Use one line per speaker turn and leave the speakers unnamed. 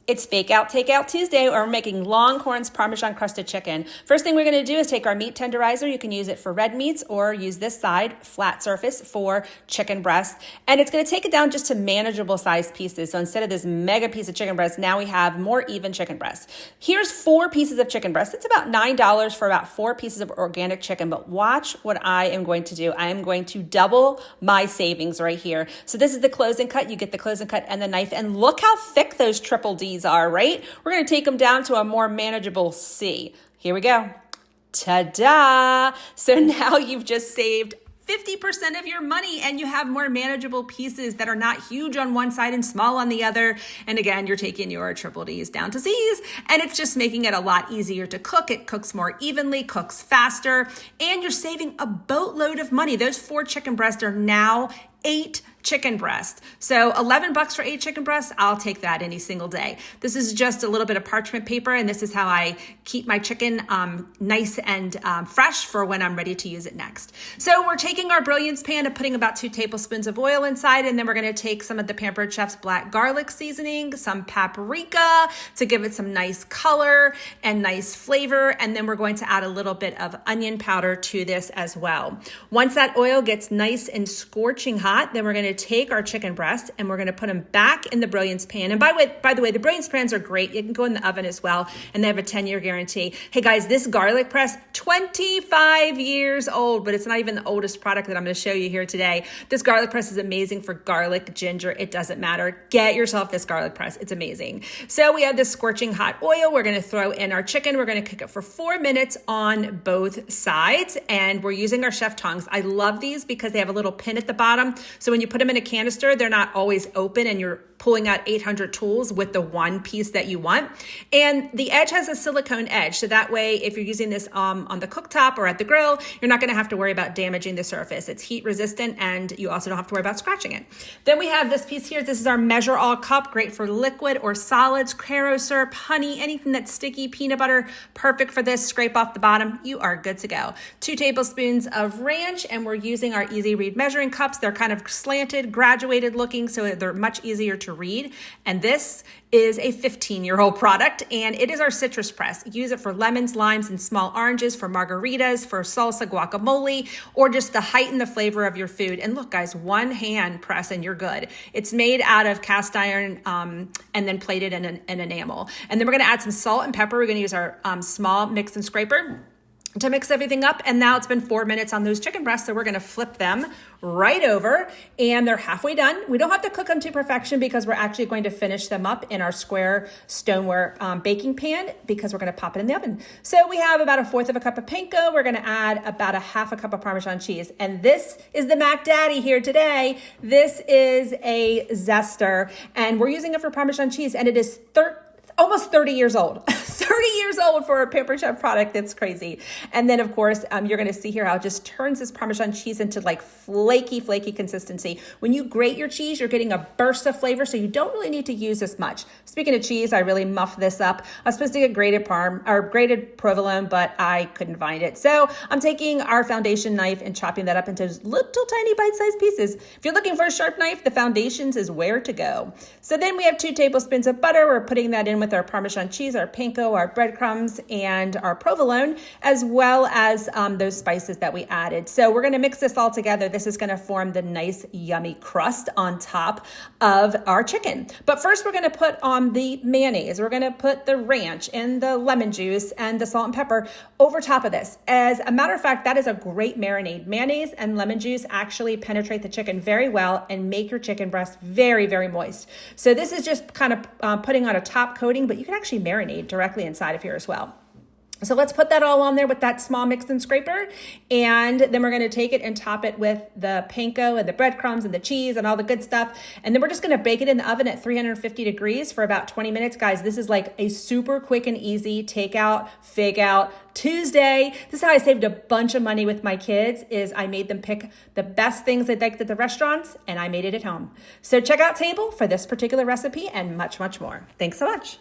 It's Fake Out, Takeout Tuesday, or we're making Longhorns Parmesan crusted chicken. First thing we're gonna do is take our meat tenderizer. You can use it for red meats or use this side, flat surface, for chicken breast. And it's gonna take it down just to manageable sized pieces. So instead of this mega piece of chicken breast, now we have more even chicken breast. Here's 4 pieces of chicken breast. It's about $9 for about 4 pieces of organic chicken, but watch what I am going to do. I am going to double my savings right here. So this is the close and cut. You get the close and cut and the knife, and look how thick those triple D's are, right? We're going to take them down to a more manageable C. Here we go. Ta-da! So now you've just saved 50% of your money and you have more manageable pieces that are not huge on one side and small on the other. And again, you're taking your triple D's down to C's, and it's just making it a lot easier to cook. It cooks more evenly, cooks faster, and you're saving a boatload of money. Those 4 chicken breasts are now 8 chicken breasts. So $11 for 8 chicken breasts, I'll take that any single day. This is just a little bit of parchment paper, and this is how I keep my chicken nice and fresh for when I'm ready to use it next. So we're taking our Brilliance pan and putting about 2 tablespoons of oil inside, and then we're gonna take some of the Pampered Chef's black garlic seasoning, some paprika to give it some nice color and nice flavor, and then we're going to add a little bit of onion powder to this as well. Once that oil gets nice and scorching hot, then we're going to take our chicken breast and we're going to put them back in the Brilliance pan. And by the way, the Brilliance pans are great. You can go in the oven as well, and they have a 10-year guarantee. Hey guys, this garlic press, 25 years old, but it's not even the oldest product that I'm going to show you here today. This garlic press is amazing for garlic, ginger, it doesn't matter. Get yourself this garlic press. It's amazing. So we have this scorching hot oil. We're going to throw in our chicken. We're going to cook it for 4 minutes on both sides, and we're using our chef tongs. I love these because they have a little pin at the bottom. So when you put them in a canister, they're not always open and you're pulling out 800 tools with the one piece that you want. And the edge has a silicone edge. So that way, if you're using this on the cooktop or at the grill, you're not gonna have to worry about damaging the surface. It's heat resistant, and you also don't have to worry about scratching it. Then we have this piece here. This is our Measure All cup, great for liquid or solids, Caro syrup, honey, anything that's sticky, peanut butter, perfect for this. Scrape off the bottom, you are good to go. 2 tablespoons of ranch, and we're using our Easy Read measuring cups. They're kind of slanted, graduated looking, so they're much easier to read. And this is a 15-year-old product, and it is our citrus press. Use it for lemons, limes, and small oranges, for margaritas, for salsa, guacamole, or just to heighten the flavor of your food. And look, guys, 1 hand press and you're good. It's made out of cast iron and then plated in an enamel. And then we're gonna add some salt and pepper. We're gonna use our small mix and scraper to mix everything up. And now it's been 4 minutes on those chicken breasts, so we're gonna flip them right over, and they're halfway done. We don't have to cook them to perfection because we're actually going to finish them up in our square stoneware baking pan, because we're gonna pop it in the oven. So we have about 1/4 of a cup of panko. We're gonna add about 1/2 cup of Parmesan cheese. And this is the Mac Daddy here today. This is a zester, and we're using it for Parmesan cheese, and it is almost 30 years old. 30 years old for a Pampered Chef product. That's crazy. And then of course, you're gonna see here how it just turns this Parmesan cheese into like flaky consistency. When you grate your cheese, you're getting a burst of flavor, so you don't really need to use this much. Speaking of cheese, I really muffed this up. I was supposed to get grated grated provolone, but I couldn't find it. So I'm taking our foundation knife and chopping that up into little tiny bite-sized pieces. If you're looking for a sharp knife, the Foundations is where to go. So then we have 2 tablespoons of butter. We're putting that in with our Parmesan cheese, our panko, our breadcrumbs, and our provolone, as well as those spices that we added. So we're gonna mix this all together. This is gonna form the nice, yummy crust on top of our chicken. But first we're gonna put on the mayonnaise. We're gonna put the ranch and the lemon juice and the salt and pepper over top of this. As a matter of fact, that is a great marinade. Mayonnaise and lemon juice actually penetrate the chicken very well and make your chicken breast very, very moist. So this is just kind of putting on a top coating, but you can actually marinate directly inside of here as well. So let's put that all on there with that small mix and scraper, and then we're gonna take it and top it with the panko and the breadcrumbs and the cheese and all the good stuff. And then we're just gonna bake it in the oven at 350 degrees for about 20 minutes. Guys, this is like a super quick and easy takeout, fake out Tuesday. This is how I saved a bunch of money with my kids, is I made them pick the best things they liked at the restaurants, and I made it at home. So check out Table for this particular recipe and much, much more. Thanks so much.